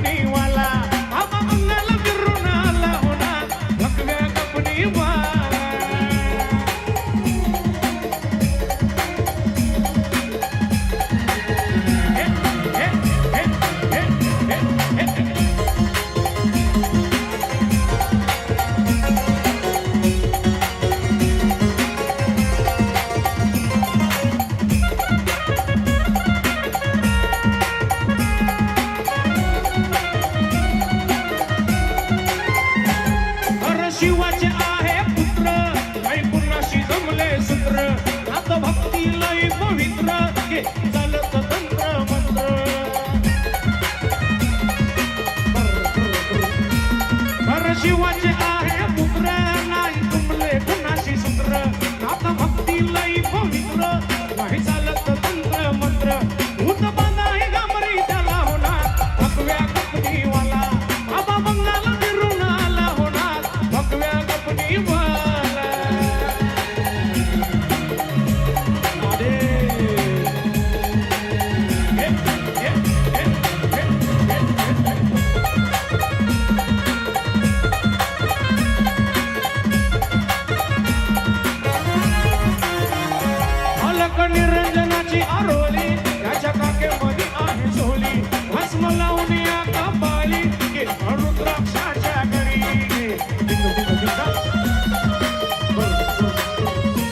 कपनीवाला बाबा मंगल फिरून आला होणार भगव्या कपनीवाला शिवाचे आहे पुत्र लय पुन्हाशी जमले सूत्र आता भक्ती लय पवित्र हे चालत तंत्र मंत्र खर शिवाचे आहे पुत्र नाही जमले पुन्हाशी सूत्र आता भक्ती लय पवित्र नाही चालत तंत्र मंत्र भूत बांधा हे गामरी त्याला होणार भगव्या कपनीवाला बाबा मंगल फिरून आला होणार भगव्या कपनीवाला अरे अलक निरंजनाची आरोली त्याच्या काकेमध्ये आहे झोली भस्म लावून या कपाळी की रुद्राक्षाच्या घरी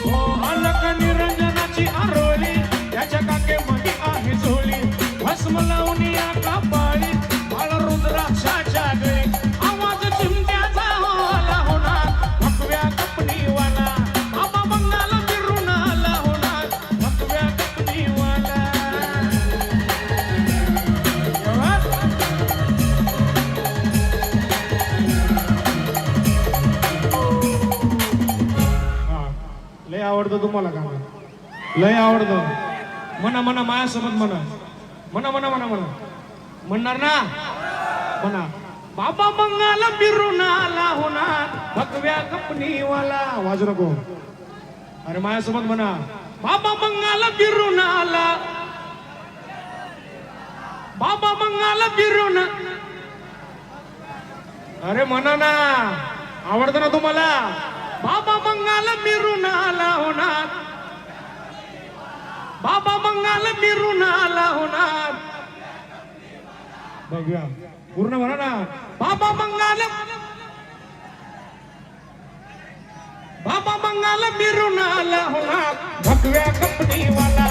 हो अलक निरंजनाची आरोली त्याच्या काकेमध्ये आहे झोली भस्म लावून या कपाळी बाळ रुद्राक्षाच्या घरी आवाज चिमट्याचा आला होणार भगव्या कपनीवाला बाबा मंगल फिरून आला होणार भगव्या कपनीवाला लय आवडतं तुम्हाला का लय आवडतं म्हणा म्हणा माझ्यासोबत म्हणा म्हणा म्हणा म्हणा म्हणा म्हणणार ना म्हणा बाबा मंगल फिरून आला होणार भगव्या कपनीवाला वाजू नको अरे माझ्यासोबत म्हणा बाबा मंगल फिरून आला बाबा मंगल फिरून अरे म्हणा ना आवडतं ना तुम्हाला बाबा मंगल फिरून आला होणार बाबा मंगल फिरून आला होणार बघूया पूर्ण म्हणा ना बाबा मंगल फिरून आला होणार भगव्या कपनीवाला